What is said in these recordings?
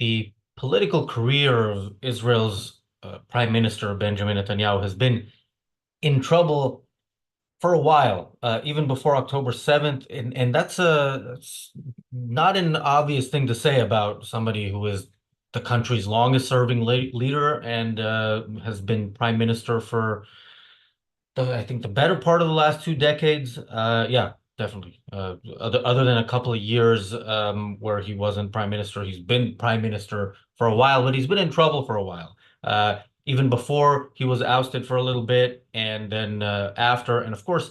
the political career of Israel's Prime Minister Benjamin Netanyahu has been in trouble for a while, even before October 7th. And that's not an obvious thing to say about somebody who is the country's longest serving leader and has been prime minister for I think the better part of the last 2 decades. Yeah, definitely. Other than a couple of years where he wasn't prime minister, he's been prime minister for a while, but he's been in trouble for a while. Even before he was ousted for a little bit, and then after, and of course,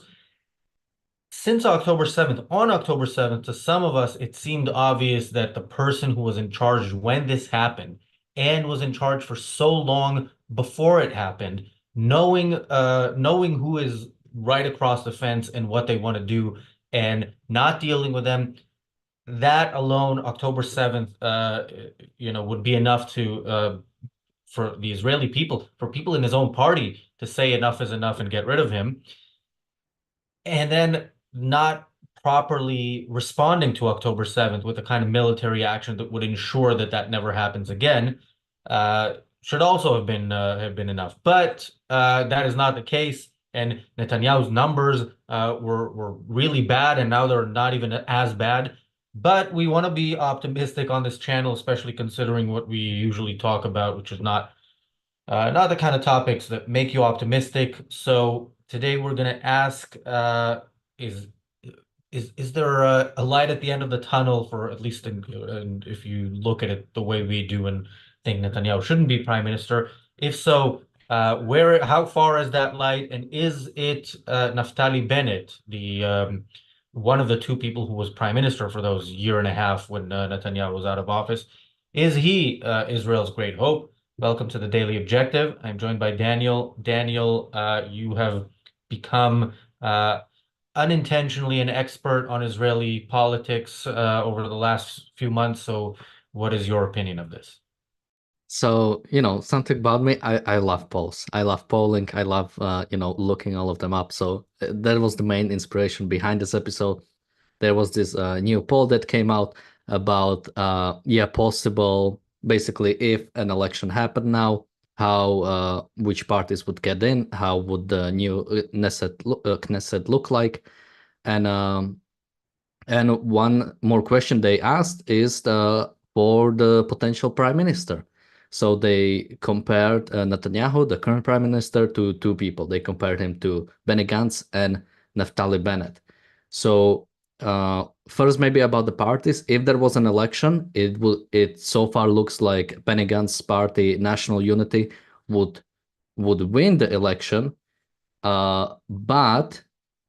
since October 7th, on October 7th, to some of us, it seemed obvious that the person who was in charge when this happened and was in charge for so long before it happened, knowing who is right across the fence and what they want to do and not dealing with them, that alone, October 7th, would be enough to for the Israeli people, for people in his own party to say enough is enough and get rid of him. And then not properly responding to October 7th with a kind of military action that would ensure that that never happens again, should also have been enough. But that is not the case. And Netanyahu's numbers were really bad, and now they're not even as bad. But we want to be optimistic on this channel, especially considering what we usually talk about, which is not the kind of topics that make you optimistic. So today we're going to ask, is is there a light at the end of the tunnel for at least if you look at it the way we do and think Netanyahu shouldn't be prime minister? If so, how far is that light? And is it Naftali Bennett, the one of the two people who was prime minister for those year and a half when Netanyahu was out of office? Is he Israel's great hope? Welcome to the Daily Objective. I'm joined by Daniel. Daniel, you have become unintentionally an expert on Israeli politics over the last few months. So, what is your opinion of this? So, something about me, I love polls. I love polling. I love, looking all of them up. So that was the main inspiration behind this episode. There was this new poll that came out about, possible, basically, if an election happened now, how, which parties would get in, how would the new Knesset look like. And one more question they asked is for the potential prime minister. So they compared Netanyahu, the current prime minister, to two people. They compared him to Benny Gantz and Naftali Bennett. So first, maybe about the parties. If there was an election, it so far looks like Benny Gantz's party, National Unity, would win the election. But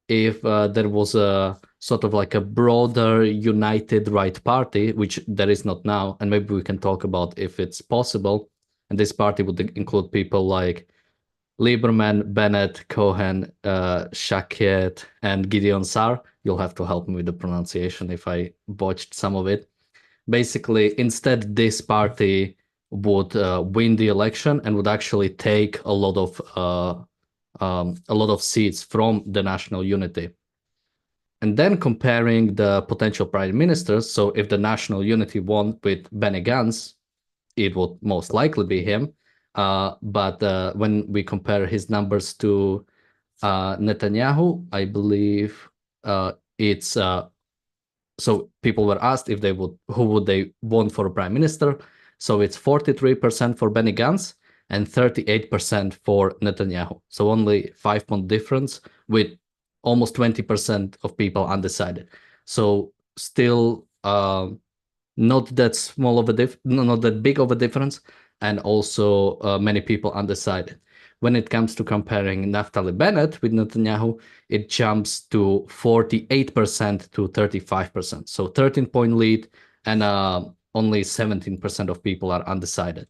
if there was a sort of like a broader united right party, which there is not now, and maybe we can talk about if it's possible, and this party would include people like Lieberman, Bennett, Cohen, Shaket, and Gideon Sar. You'll have to help me with the pronunciation if I botched some of it. Basically, instead, this party would win the election and would actually take a lot of seats from the National Unity. And then comparing the potential prime ministers, so if the National Unity won with Benny Gantz, it would most likely be him. But when we compare his numbers to Netanyahu, I believe it's so people were asked if who would they want for a prime minister. So it's 43% for Benny Gantz and 38% for Netanyahu. So only 5-point difference, with almost 20% of people undecided. So still not that small of a not that big of a difference, and also many people undecided. When it comes to comparing Naftali Bennett with Netanyahu, it jumps to 48% to 35%. So 13-point lead, and only 17% of people are undecided.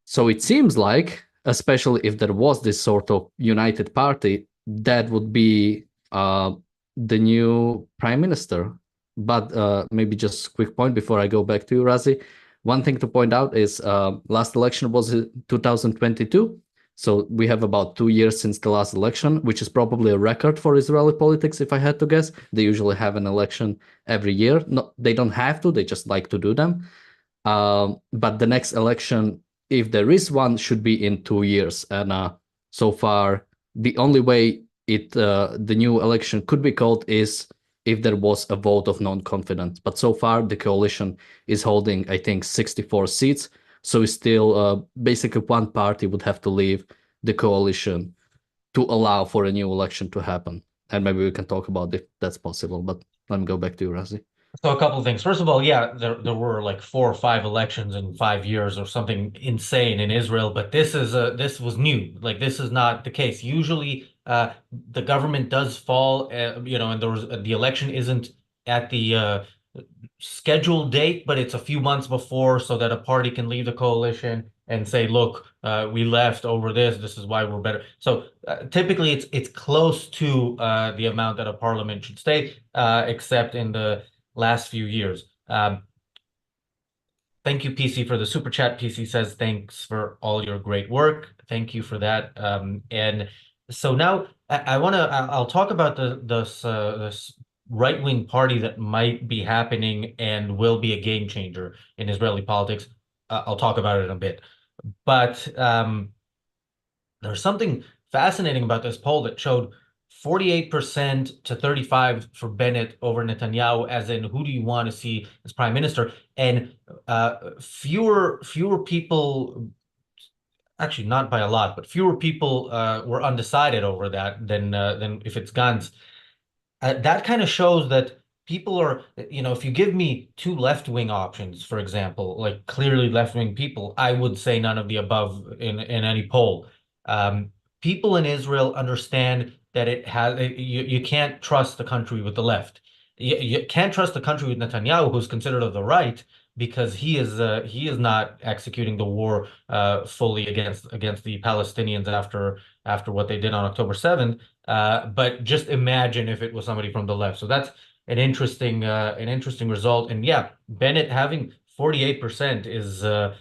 So it seems like, especially if there was this sort of united party, that would be the new prime minister. But maybe just a quick point before I go back to you, Razi. One thing to point out is last election was 2022. So we have about 2 years since the last election, which is probably a record for Israeli politics, if I had to guess. They usually have an election every year. No, they don't have to, they just like to do them. But the next election, if there is one, should be in 2 years. And so far, the only way the new election could be called is if there was a vote of non-confidence. But so far, the coalition is holding, I think, 64 seats. So it's still basically one party would have to leave the coalition to allow for a new election to happen. And maybe we can talk about if that's possible. But let me go back to you, Razi. So a couple of things. First of all, yeah, there were like 4 or 5 elections in 5 years or something insane in Israel, but this was new. Like this is not the case. Usually, the government does fall, and the election isn't at the scheduled date, but it's a few months before, so that a party can leave the coalition and say, "Look, we left over this. This is why we're better." So typically, it's close to the amount that a parliament should stay, except in the last few years. Thank you, PC, for the super chat. PC says, thanks for all your great work. Thank you for that. And so now I'll talk about this right-wing party that might be happening and will be a game changer in Israeli politics. I'll talk about it in a bit. But there's something fascinating about this poll that showed 48% to 35 for Bennett over Netanyahu, as in who do you want to see as prime minister? And fewer people, actually not by a lot, but fewer people were undecided over that than if it's Gantz. That kind of shows that people are, if you give me two left-wing options, for example, like clearly left-wing people, I would say none of the above in any poll. Um, People in Israel understand that you can't trust the country with the left. You can't trust the country with Netanyahu, who's considered of the right, because he is not executing the war fully against the Palestinians after what they did on October 7th. But just imagine if it was somebody from the left. So that's an interesting result. And yeah, Bennett having 48%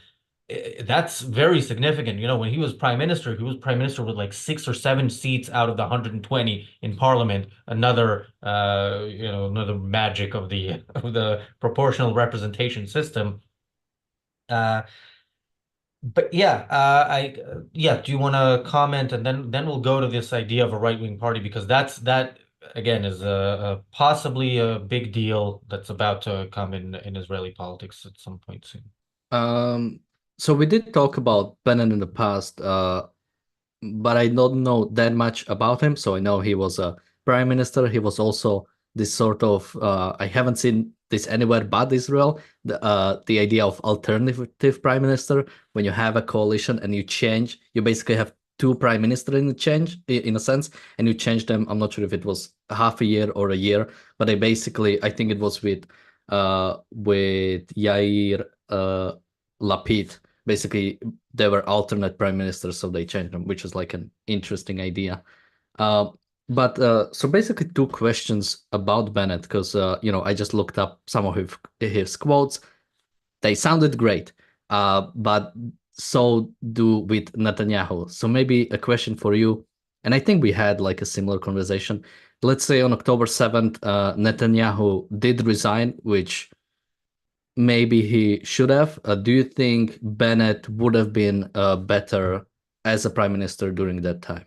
that's very significant. When he was prime minister with like 6 or 7 seats out of the 120 in parliament. Another magic of the proportional representation system. Uh, but yeah, yeah. Do you want to comment, and then we'll go to this idea of a right-wing party, because that again is possibly a big deal that's about to come in Israeli politics at some point soon. Um, so we did talk about Bennett in the past, but I don't know that much about him. So I know he was a prime minister. He was also this sort of I haven't seen this anywhere but Israel. The idea of alternative prime minister, when you have a coalition and you basically have two prime minister in a sense, and you change them. I'm not sure if it was half a year or a year, but I think it was with Yair Lapid. Basically, they were alternate prime ministers, so they changed them, which is like an interesting idea. Uh, but so basically, two questions about Bennett, because I just looked up some of his quotes. They sounded great, but so do with Netanyahu. So maybe a question for you, and I think we had like a similar conversation. Let's say on October 7th, Netanyahu did resign, which maybe he should have. Do you think Bennett would have been better as a prime minister during that time?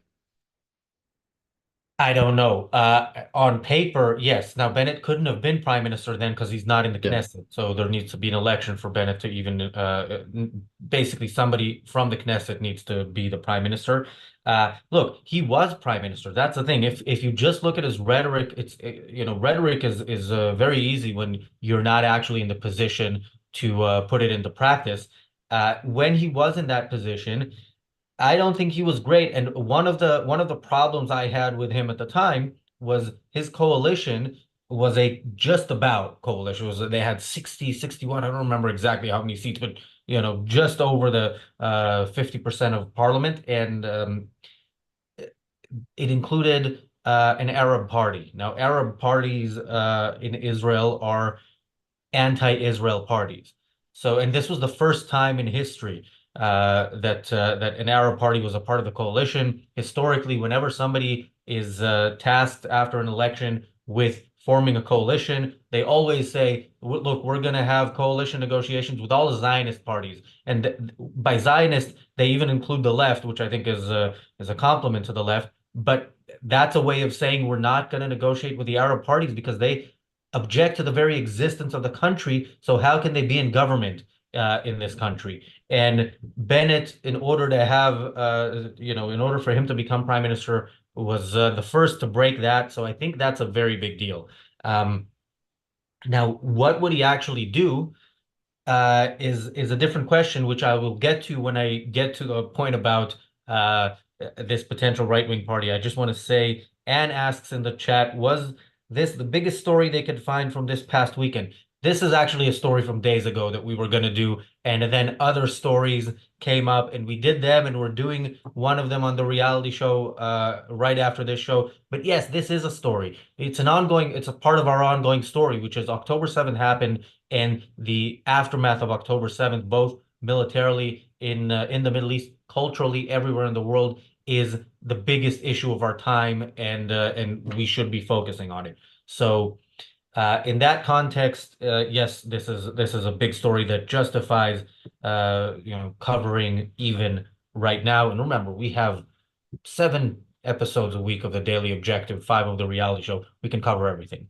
I don't know. On paper, yes. Now, Bennett couldn't have been prime minister then because he's not in the Yeah. Knesset. So there needs to be an election for Bennett to even, basically somebody from the Knesset needs to be the prime minister. Look, he was prime minister. That's the thing. If you just look at his rhetoric, rhetoric is very easy when you're not actually in the position to put it into practice. When he was in that position, I don't think he was great. And one of the problems I had with him at the time was his coalition was a just about coalition. They had 60, 61. I don't remember exactly how many seats, but just over the 50% of parliament. And it included an Arab party. Now, Arab parties in Israel are anti-Israel parties. So, and this was the first time in history that an Arab party was a part of the coalition. Historically, whenever somebody is tasked after an election with forming a coalition. They always say, look, we're going to have coalition negotiations with all the Zionist parties. And by Zionist, they even include the left, which I think is a compliment to the left. But that's a way of saying we're not going to negotiate with the Arab parties because they object to the very existence of the country. So how can they be in government in this country? And Bennett, in order to have, in order for him to become prime minister, was the first to break that. So I think that's a very big deal. Um, Now, what would he actually do? Is a different question, which I will get to when I get to the point about this potential right-wing party. I just want to say, Anne asks in the chat, was this the biggest story they could find from this past weekend? This is actually a story from days ago that we were going to do, and then other stories came up, and we did them, and we're doing one of them on the reality show right after this show. But yes, this is a story. It's a part of our ongoing story, which is October 7th happened and the aftermath of October 7th, both militarily in the Middle East, culturally everywhere in the world, is the biggest issue of our time, and we should be focusing on it. So, in that context, yes, this is a big story that justifies covering even right now. And remember, we have 7 episodes a week of the Daily Objective, 5 of the reality show. We can cover everything.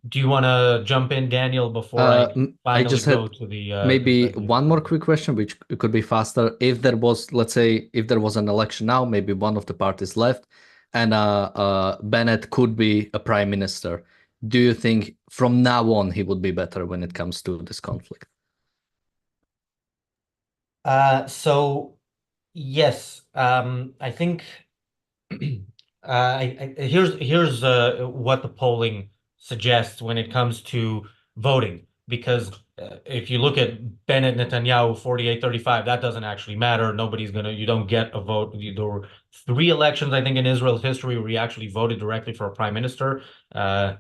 Do you want to jump in, Daniel, before I I finally just go had to the maybe segment? one more quick question, which could be faster. If there was, let's say, if there was an election now, maybe one of the parties left, and Bennett could be a prime minister, do you think from now on he would be better when it comes to this conflict? So yes, I think here's what the polling suggests when it comes to voting, because if you look at Bennett Netanyahu 48-35, that doesn't actually matter. You don't get a vote. There were 3 elections, I think, in Israel's history where you actually voted directly for a prime minister. Uh,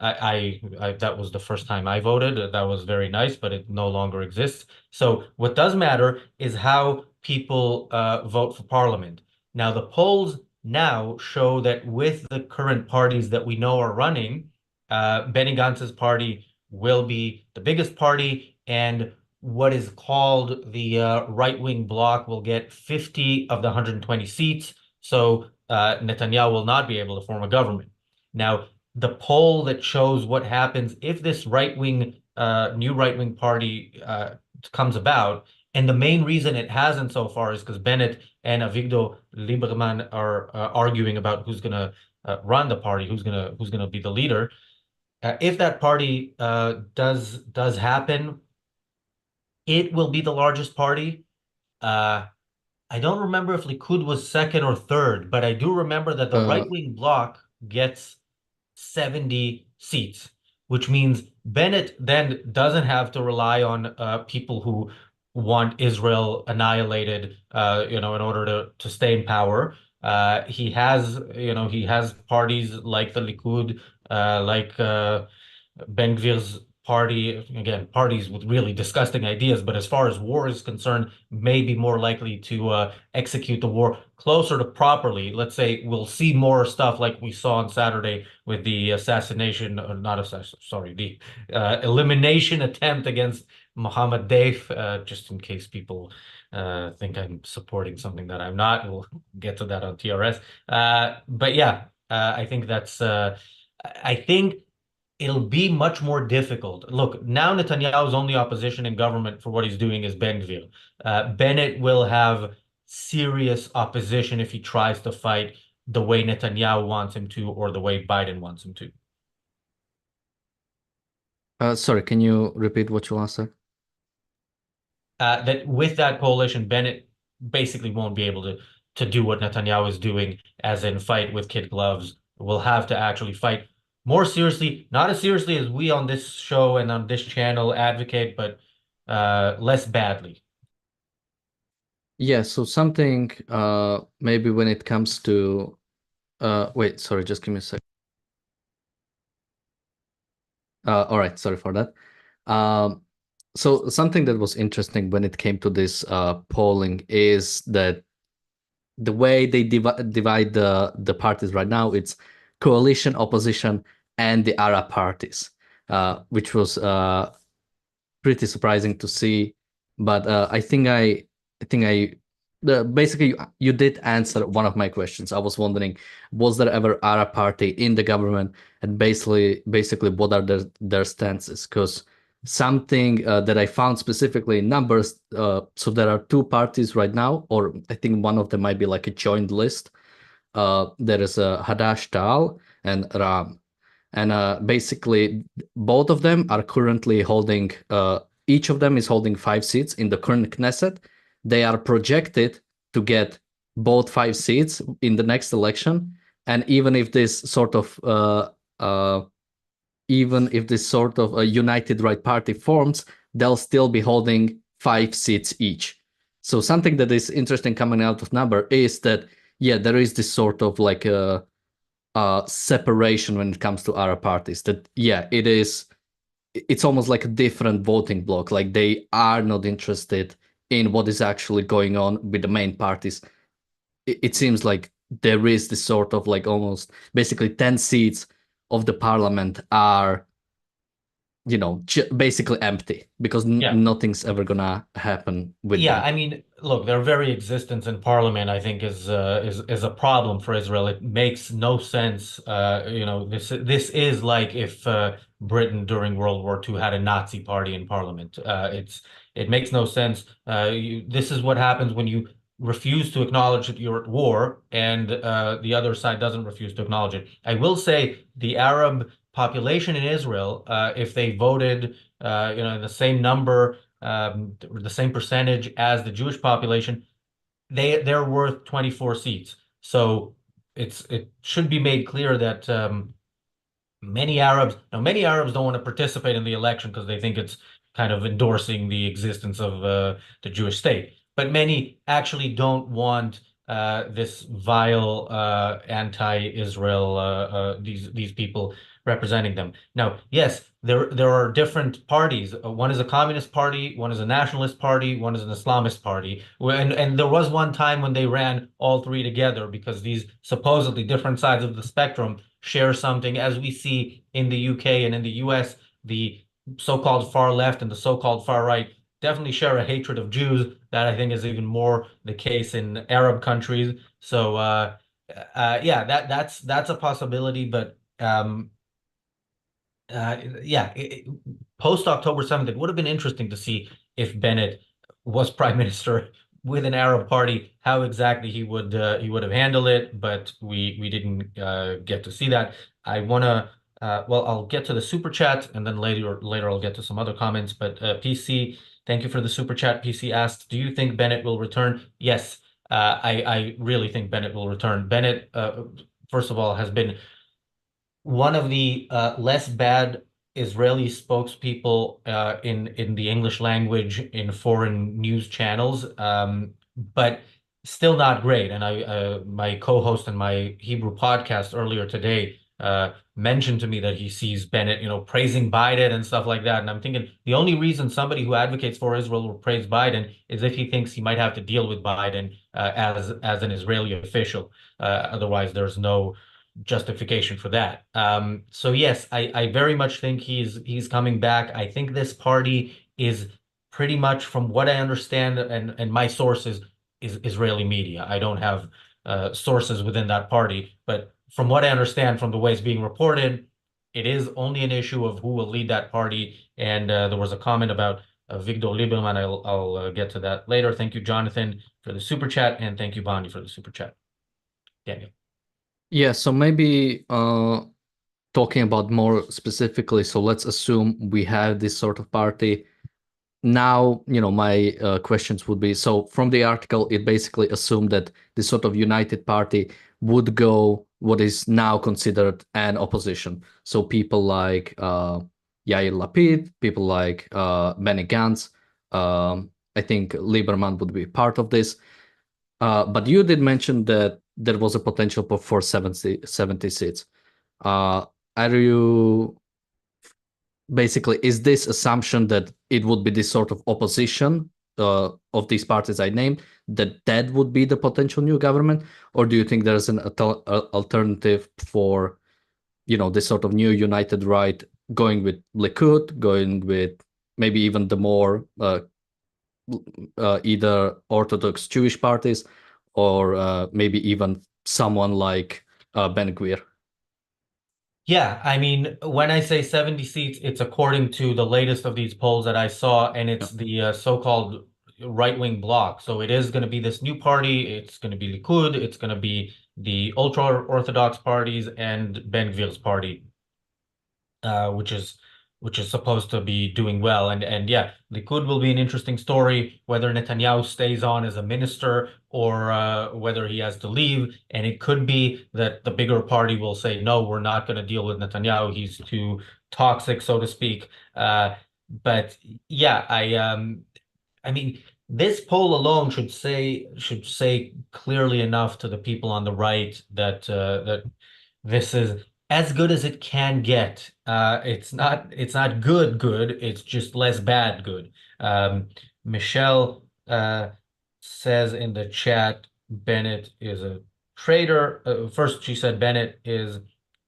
that was the first time I voted. That was very nice, but it no longer exists. So what does matter is how people vote for parliament. Now, the polls now show that with the current parties that we know are running, Benny Gantz's party will be the biggest party, and what is called the right-wing bloc will get 50 of the 120 seats. So Netanyahu will not be able to form a government. Now, the poll that shows what happens if this new right-wing party comes about, and the main reason it hasn't so far is because Bennett and Avigdor Lieberman are arguing about who's going to run the party, who's gonna be the leader. If that party does happen, it will be the largest party. Uh, I don't remember if Likud was second or third, but I do remember that the Uh, right-wing bloc gets 70 seats, which means Bennett then doesn't have to rely on people who want Israel annihilated, in order to stay in power. He has parties like the Likud, like Ben Gvir's party, again, parties with really disgusting ideas, but as far as war is concerned, may be more likely to execute the war closer to properly. Let's say we'll see more stuff like we saw on Saturday with the assassination, or not assassination, sorry, the elimination attempt against Mohammed Deif, just in case people think I'm supporting something that I'm not. We'll get to that on TRS. But yeah, I think I think it'll be much more difficult. Look, now Netanyahu's only opposition in government for what he's doing is Ben Gvir. Bennett will have serious opposition if he tries to fight the way Netanyahu wants him to or the way Biden wants him to. sorry, can you repeat what you last said? That with that coalition, Bennett basically won't be able to do what Netanyahu is doing, as in fight with kid gloves. Will have to actually fight more seriously, not as seriously as we on this show and on this channel advocate, but less badly. Yeah, so something maybe when it comes to wait, sorry, just give me a sec. All right, sorry for that. Um, so something that was interesting when it came to this polling is that the way they divide the parties right now, it's coalition, opposition, and the Arab parties, which was pretty surprising to see. But I think basically you did answer one of my questions. I was wondering, was there ever Arab party in the government, and basically what are their stances? Because something that I found specifically in numbers, so there are two parties right now, or I think one of them might be like a joint list. There is a Hadash Tal and Ram. And basically, both of them are currently holding, each of them is holding 5 seats in the current Knesset. They are projected to get both 5 seats in the next election. And even if this sort of a united right party forms, they'll still be holding 5 seats each. So something that is interesting coming out of number is that, yeah, there is this sort of like a separation when it comes to Arab parties. That, yeah, it's almost like a different voting bloc. Like they are not interested in what is actually going on with the main parties. It seems like there is this sort of like almost basically 10 seats of the parliament are, basically empty because Yeah. nothing's ever gonna happen with Yeah, them. I mean, look, their very existence in parliament, I think, is a problem for Israel. It makes no sense. This is like if Britain during World War II had a Nazi party in parliament. It makes no sense. This is what happens when you refuse to acknowledge that you're at war, and the other side doesn't refuse to acknowledge it. I will say the Arab population in Israel, if they voted, in the same number the same percentage as the Jewish population, they're worth 24 seats. So it should be made clear that many Arabs don't want to participate in the election because they think it's kind of endorsing the existence of the Jewish state. But many actually don't want this vile anti-Israel these people representing them. Now, yes, there are different parties. One is a communist party, one is a nationalist party, one is an Islamist party. And there was one time when they ran all three together because these supposedly different sides of the spectrum share something, as we see in the UK and in the US, the so-called far left and the so-called far right definitely share a hatred of Jews. That I think is even more the case in Arab countries. So yeah, that's a possibility, but yeah, post October 7th, it would have been interesting to see if Bennett was prime minister with an Arab party, how exactly he would have handled it, but we didn't get to see that. I want to well, I'll get to the super chat and then later I'll get to some other comments. But PC, thank you for the super chat. PC asked, "Do you think Bennett will return?" Yes, I really think Bennett will return. Bennett, first of all, has been one of the less bad Israeli spokespeople in the English language in foreign news channels, but still not great. And my co-host in my Hebrew podcast earlier today mentioned to me that he sees Bennett, praising Biden and stuff like that. And I'm thinking the only reason somebody who advocates for Israel will praise Biden is if he thinks he might have to deal with Biden as an Israeli official. Otherwise, there's no justification for that. So yes, I very much think he's coming back. I think this party is pretty much, from what I understand, and my sources is Israeli media. I don't have sources within that party, but from what I understand from the way it's being reported, it is only an issue of who will lead that party. And there was a comment about Victor Lieberman. I'll get to that later. Thank you, Jonathan, for the super chat, and thank you, Bonnie, for the super chat. Daniel. Yeah, so maybe talking about more specifically, so let's assume we have this sort of party. Now, my questions would be, so from the article, it basically assumed that this sort of united party would go what is now considered an opposition. So people like Yair Lapid, people like Benny Gantz, I think Lieberman would be part of this. But you did mention that there was a potential for 70 seats. Are you basically, is this assumption that it would be this sort of opposition of these parties I named, that would be the potential new government? Or do you think there's an alternative for this sort of new united right, going with Likud, going with maybe even the more either Orthodox Jewish parties, or maybe even someone like Ben Gvir. Yeah, I mean, when I say 70 seats, it's according to the latest of these polls that I saw, and Yeah. it's the so-called right-wing bloc. So it is going to be this new party. It's going to be Likud. It's going to be the ultra-Orthodox parties and Ben Gvir's party, which is supposed to be doing well. And yeah, Likud will be an interesting story, whether Netanyahu stays on as a minister or whether he has to leave. And it could be that the bigger party will say, no, we're not going to deal with Netanyahu. He's too toxic, so to speak. But yeah, I mean, this poll alone should say clearly enough to the people on the right that this is as good as it can get. It's not good. It's just less bad good. Michelle says in the chat, Bennett is a traitor. First, she said Bennett is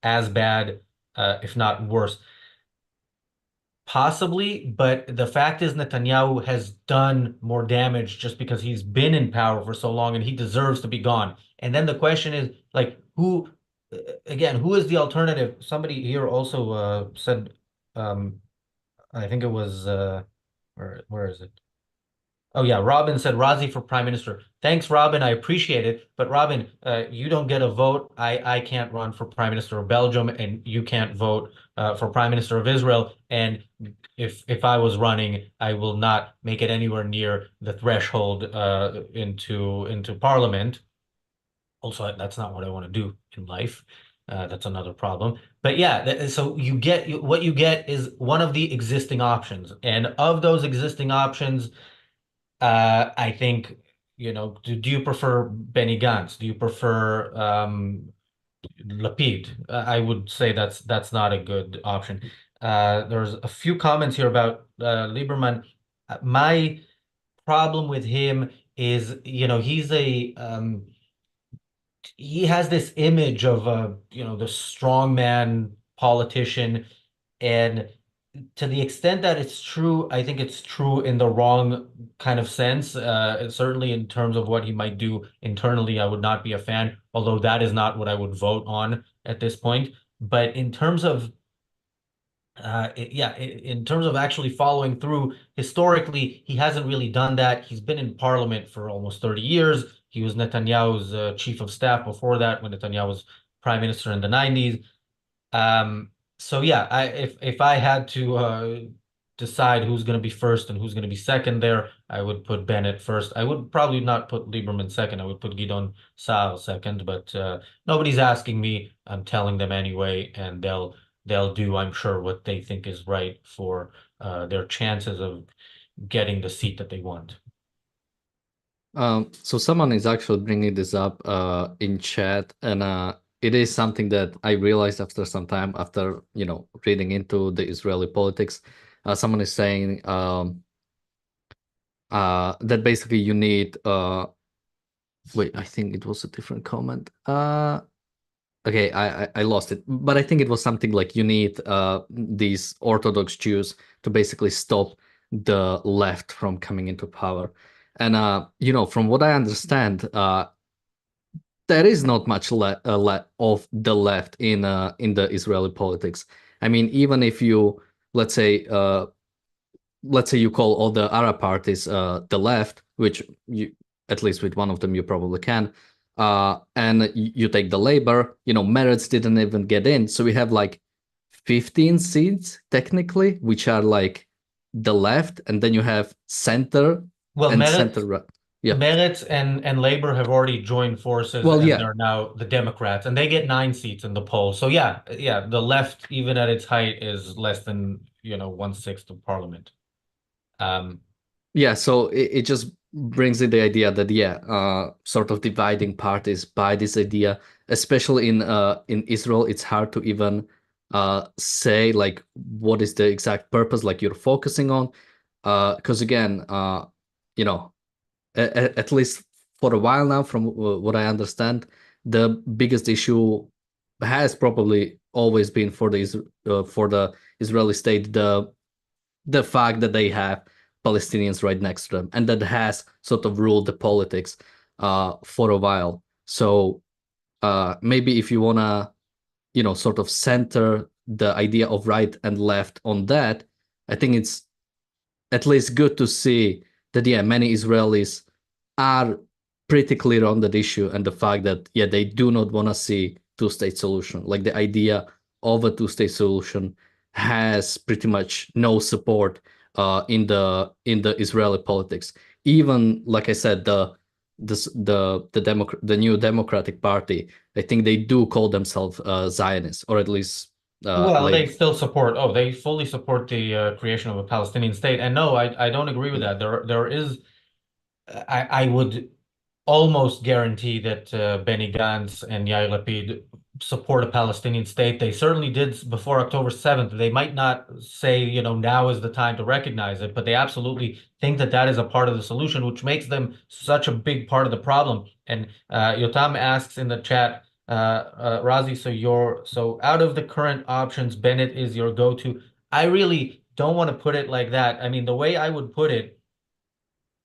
as bad, if not worse. Possibly, but the fact is Netanyahu has done more damage just because he's been in power for so long and he deserves to be gone. And then the question is like again, who is the alternative? Somebody here also said I think it was where is it? Oh yeah, Robin said Razi for prime minister. Thanks, Robin. I appreciate it. But Robin, you don't get a vote. I can't run for prime minister of Belgium, and you can't vote for prime minister of Israel. And if I was running, I will not make it anywhere near the threshold into parliament. Also, that's not what I want to do in life. That's another problem. But yeah, so what you get is one of the existing options, and of those existing options. I think, do you prefer Benny Gantz? Do you prefer Lapid? I would say that's not a good option. There's a few comments here about Lieberman. My problem with him is, he has this image of the strongman politician, and to the extent that it's true, I think it's true in the wrong kind of sense. Certainly in terms of what he might do internally, I would not be a fan, although that is not what I would vote on at this point. But in terms of in terms of actually following through, historically, he hasn't really done that. He's been in parliament for almost 30 years. He was Netanyahu's chief of staff before that, when Netanyahu was prime minister in the 90s. So yeah, if I had to decide who's going to be first and who's going to be second there, I would put Bennett first. I would probably not put Lieberman second. I would put Gidon Saar second, but nobody's asking me. I'm telling them anyway, and they'll do, I'm sure, what they think is right for their chances of getting the seat that they want. So someone is actually bringing this up in chat, and it is something that I realized after some time, after reading into the Israeli politics. Someone is saying that basically you need wait, I think it was a different comment. Okay, I lost it, but I think it was something like you need these Orthodox Jews to basically stop the left from coming into power. And from what I understand, there is not much of the left in the Israeli politics. I mean, even if you let's say you call all the Arab parties the left, which you, at least with one of them, you probably can. And you take the Labor, Meretz didn't even get in. So we have like 15 seats technically, which are like the left, and then you have center Well, and center right. Yeah. Bennett and Labor have already joined forces, Well, and yeah. they're now the Democrats, and they get 9 seats in the poll. So yeah, the left, even at its height, is less than 1/6 of parliament. Um, Yeah, so it just brings in the idea that sort of dividing parties by this idea, especially in Israel, it's hard to even say like what is the exact purpose like you're focusing on, because again, you know, at least for a while now, from what I understand, the biggest issue has probably always been for for the Israeli state the fact that they have Palestinians right next to them, and that has sort of ruled the politics for a while. So maybe if you wanna, sort of center the idea of right and left on that, I think it's at least good to see that yeah, many Israelis are pretty clear on that issue and the fact that yeah, they do not want to see two-state solution. Like the idea of a two-state solution has pretty much no support in the Israeli politics. Even like I said, the new Democratic Party, I think they do call themselves Zionists, or at least Well, they like still support, oh, they fully support the creation of a Palestinian state. And no, I don't agree with that. There is, I would almost guarantee that Benny Gantz and Yair Lapid support a Palestinian state. They certainly did before October 7th. They might not say, now is the time to recognize it, but they absolutely think that that is a part of the solution, which makes them such a big part of the problem. And Yotam asks in the chat, Razi, so out of the current options, Bennett is your go-to. I really don't want to put it like that. I mean, the way I would put it,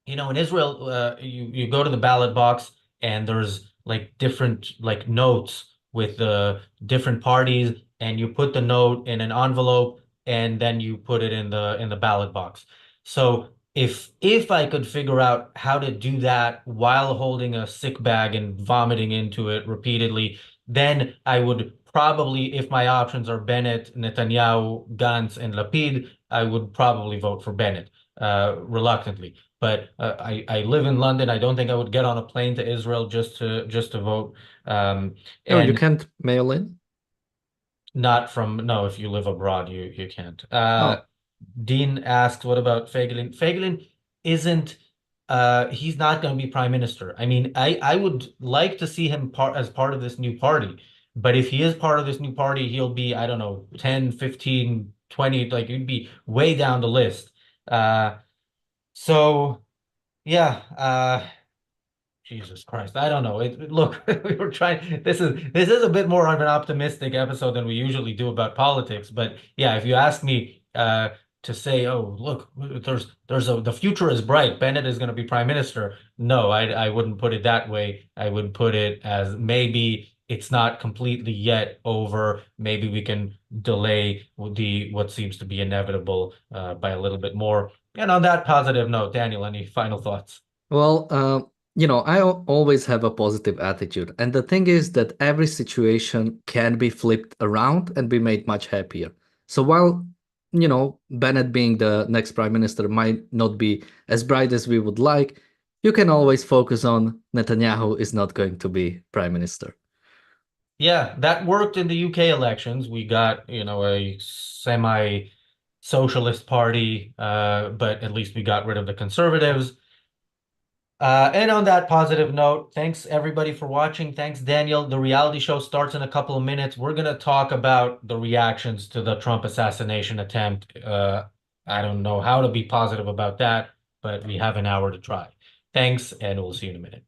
in Israel, you go to the ballot box and there's like different like notes with the different parties, and you put the note in an envelope and then you put it in the ballot box. So if I could figure out how to do that while holding a sick bag and vomiting into it repeatedly, then I would probably, if my options are Bennett, Netanyahu, Gantz, and Lapid, I would probably vote for Bennett, reluctantly. But I live in London. I don't think I would get on a plane to Israel just to vote. Um, oh, you and can't mail in. not from no, if you live abroad, you can't. Oh, Dean asked, what about Feigelin? Feigelin isn't he's not going to be prime minister. I mean, I would like to see him as part of this new party. But if he is part of this new party, he'll be, I don't know, 10, 15, 20, like he'd be way down the list. So yeah, Jesus Christ. I don't know. Look, we were trying. This is a bit more of an optimistic episode than we usually do about politics. But yeah, if you ask me to say, oh, look, the future is bright. Bennett is going to be prime minister. No, I wouldn't put it that way. I would put it as maybe it's not completely yet over. Maybe we can delay the what seems to be inevitable by a little bit more. And on that positive note, Daniel, any final thoughts? well, I always have a positive attitude. And the thing is that every situation can be flipped around and be made much happier. So while, Bennett being the next prime minister might not be as bright as we would like, you can always focus on Netanyahu is not going to be prime minister. Yeah, that worked in the UK elections. We got, a semi-socialist party, but at least we got rid of the conservatives. And on that positive note, thanks everybody for watching. Thanks, Daniel. The reality show starts in a couple of minutes. We're going to talk about the reactions to the Trump assassination attempt. I don't know how to be positive about that, but we have an hour to try. Thanks, and we'll see you in a minute.